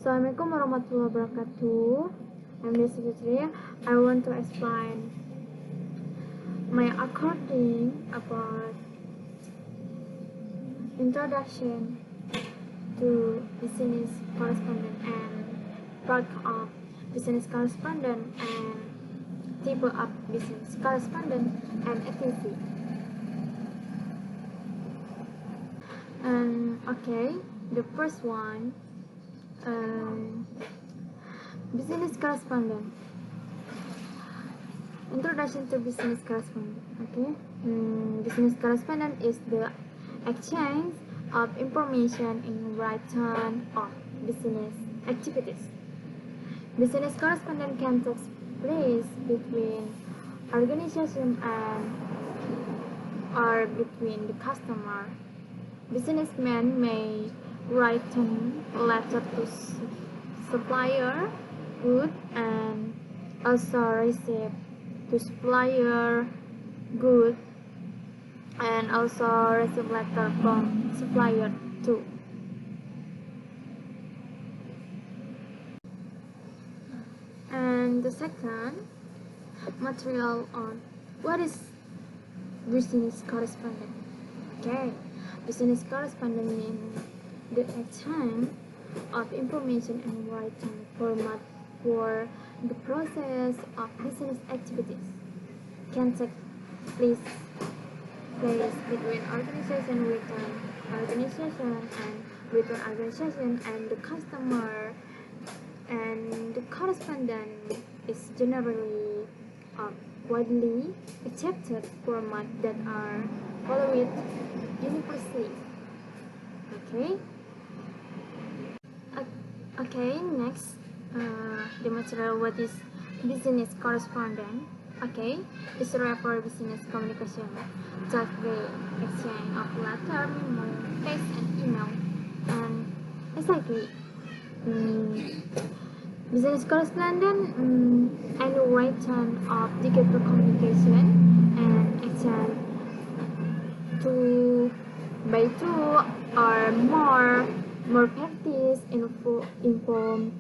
Assalamualaikum warahmatullahi wabarakatuh. I'm Sapitri. I want to explain my according about introduction to business correspondent and part of business correspondent and type of business correspondent and activity. Okay, the first one, business correspondent. Introduction to business correspondent. Okay, business correspondent is the exchange of information in written or business activities. Business correspondent can take place between organization and or between the customer. Businessmen may write a letter to supplier good and also receive to supplier good and also receive letter from supplier too. And the second, material on what is business correspondent. Okay, business correspondent means the exchange of information in writing format for the process of business activities. Can take place between organization with an organization and between organization and the customer, and the correspondent is generally widely accepted format that are followed universally. Okay, next, the material what is business correspondent. Okay, it's for business communication, just the exchange of letter, memo, text, and email. And exactly, business correspondent and written of digital communication and exchange two by two or more parties inform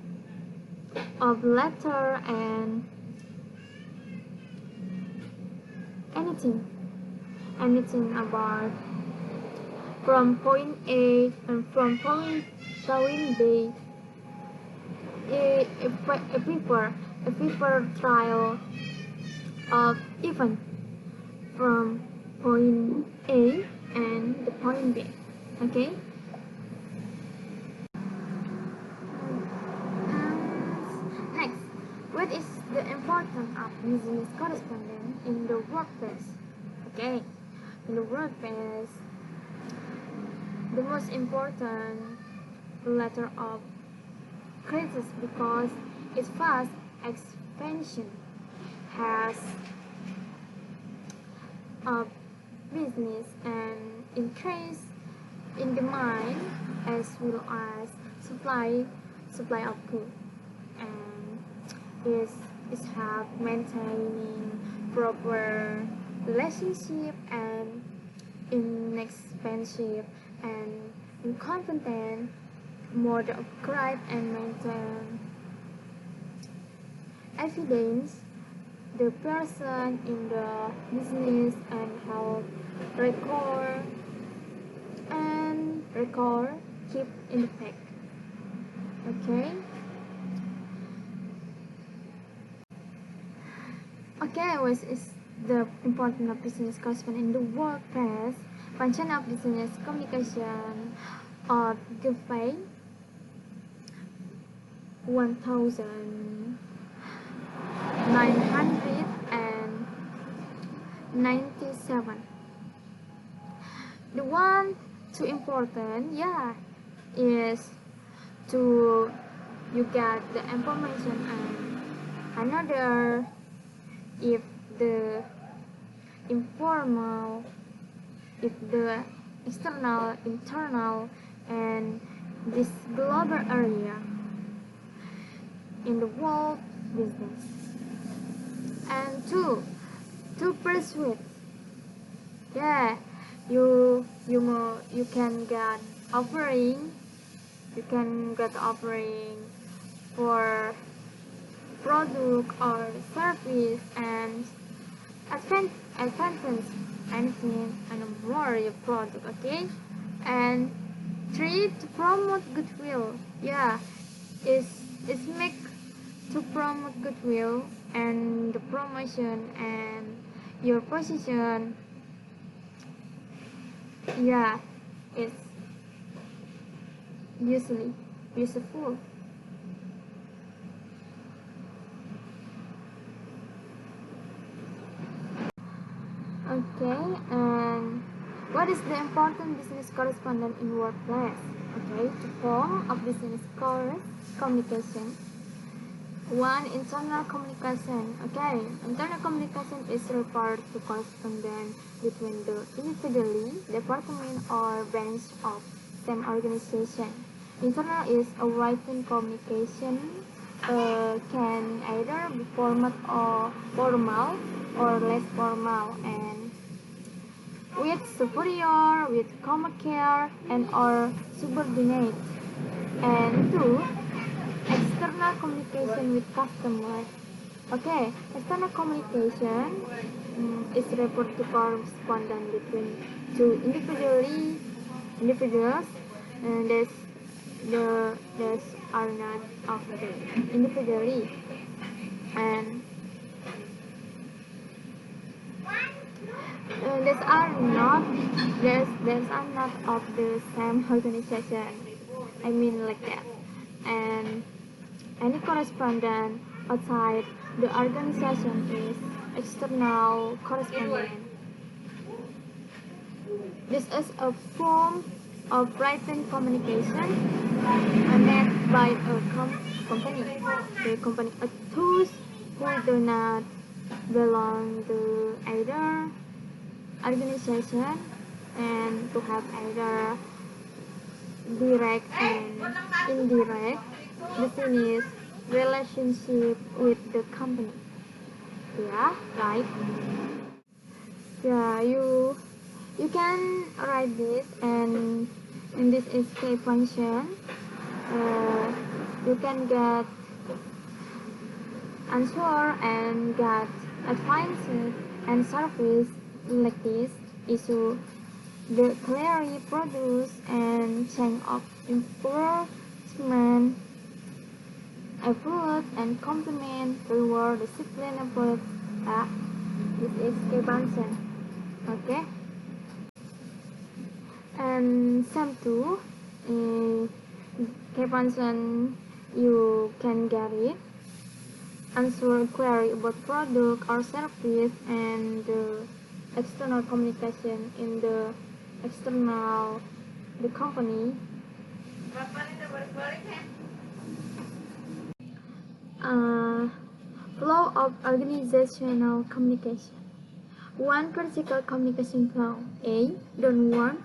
of letter and anything about from point A and from point B. A paper trial of event from point A and the point B. Okay. Next, what is the importance of business correspondent in the workplace? Okay, in the workplace, the most important letter of crisis because its fast expansion has of business and increase in demand as well as supply of goods, and is have maintaining proper relationship and inexpensive and incompetent mode of correct and maintain evidence the person in the business and help record keep in fact. Okay, what is the importance of business correspondent in the workplace? Function of business communication of Givey 1997. The one too important, is to you get the information, and another if the informal, if the external, internal, and this global area in the world business. And to persuade, you can get offering for product or service and advance anything and more your product, okay? And three, to promote goodwill. Yeah, it's make to promote goodwill and the promotion and your position. Yeah, it's usually useful. Okay, and what is the important business correspondent in workplace? Okay, the form of business communication. One, internal communication. Okay, internal communication is referred to correspondence between the individually, department, or branch of same organization. Internal is a written communication, can either be formal or less formal, and with superior, with common care, and or subordinate. And two, external communication with customers. Okay, external communication is referred to correspondence between two individuals, and those are not of the individually, and these are not of the same organization. I mean like that, and any correspondent outside the organization is external correspondent. This is a form of written communication made by a company. The company those who do not belong to either organization and to have either direct and indirect business relationship with the company. Yeah, right. Yeah, you can write this, and in this escape function, you can get answer and get advice and service like this issue the clearly produce and change of improvement effort and compliment reward discipline effort. This is expansion. Okay, and some too expansion you can get it answer query about product or service and external communication in the external the company. Flow of organizational communication. One critical communication flow. A. Downward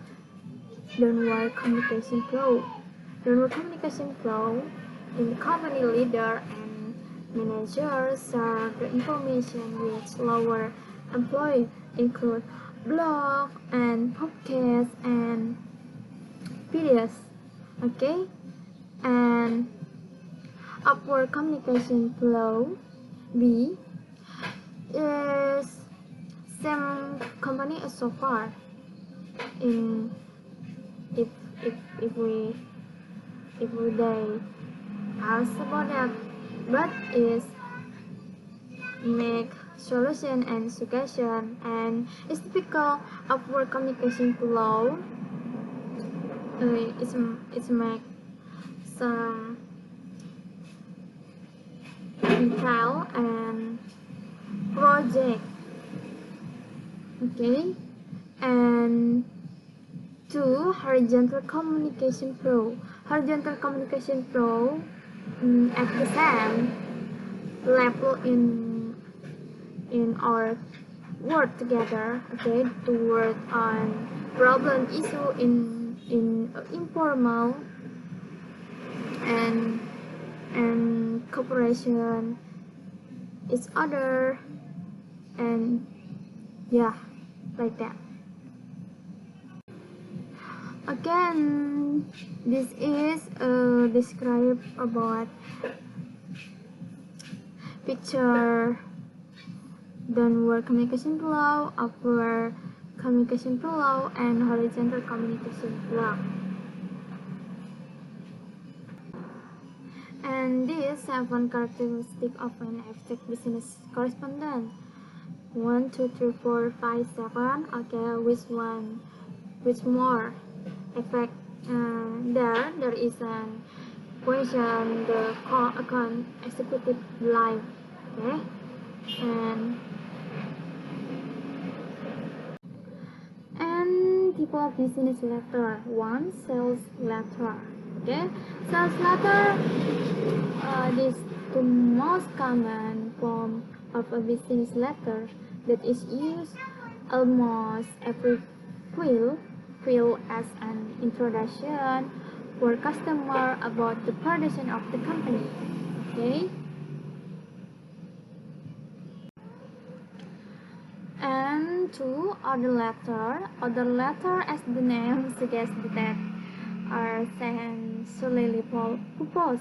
communication flow. Downward communication flow in the company leader and managers share the information with lower employees include blog and podcasts and videos. Okay, and upward communication flow. B is same company as so far. In if we they ask about that, but is make solution and suggestion, and it's typical upward communication flow. It's make some detail and project. Okay, and two, horizontal communication flow. Horizontal communication flow at the same level in our work together. Okay, to work on problem issue in informal and cooperation each other, and yeah, like that. Again, this is describe about picture downward communication flow, upward communication flow, and horizontal communication flow. And these 7 characteristics of an effective business correspondent. 1, 2, 3, 4, 5, 7. Okay, which more effect? There is an question the account executive life. Okay, and type of business letter. 1, sales letter. Okay, sales letter. This the most common form of a business letter that is used almost every field as an introduction for customer about the production of the company. Okay. And 2, order letter. Order letter, as the name suggests, that are sent solely for purpose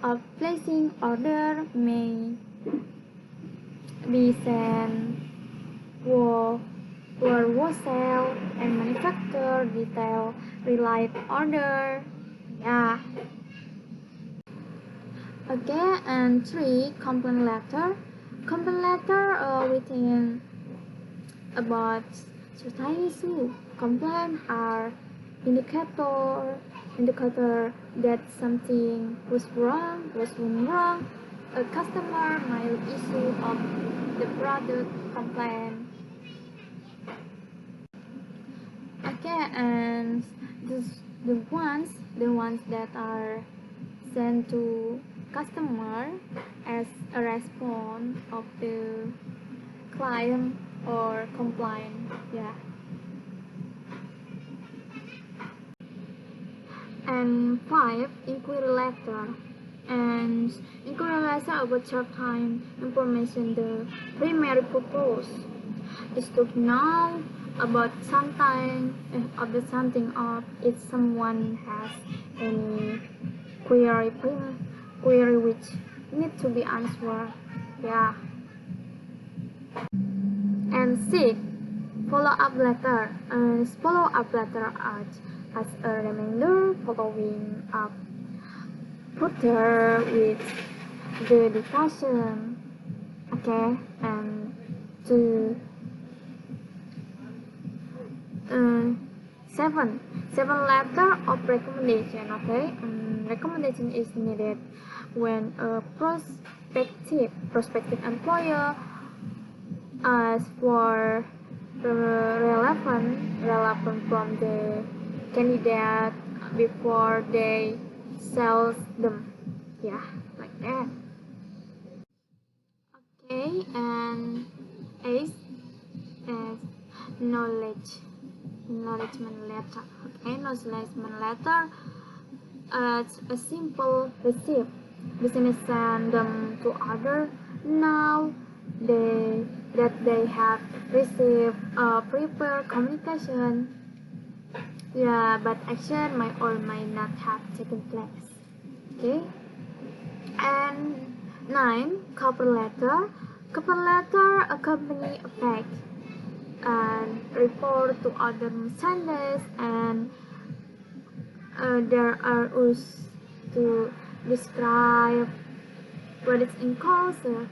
of placing order, may be sent for wholesale and manufacture detail related order. Yeah. Okay, and 3, complaint letter. Complaint letter written about certain issue. Complaints are indicator that something was wrong. A customer might issue of the product complaint. Okay, and the ones that are sent to customer as a response of the client or complaint. Yeah. And 5, inquiry letter. And inquiry letter about short-time information. The primary purpose is to know about something of if someone has any query which need to be answered. Yeah. And 6, follow-up letter. Follow-up letter as a reminder, following up further with the discussion. Okay, and to 7 letter of recommendation. Okay, recommendation is needed when a prospective employer asks for relevant from the candidate before they sell them. Yeah, like that. Okay, and 8 is acknowledgement letter. Okay, acknowledgement letter. It's a simple receipt. Business send them to other now that they have received a prepared communication. Yeah, but action might or might not have taken place. Okay, and 9, cover letter. Cover letter accompany a fact and report to other merchandise, and there are used to describe what is in culture.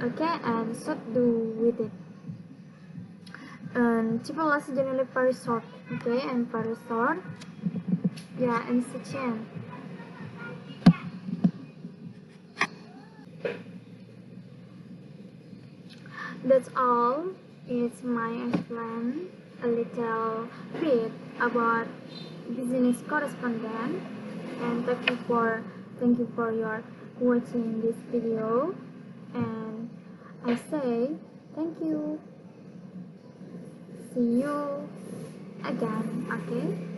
Okay, and should do with it. And triple is generally very short. Okay, and very short. Yeah, and section. That's all. It's my explain a little bit about business correspondent, and thank you for your watching this video, and I say thank you. See you again. Okay.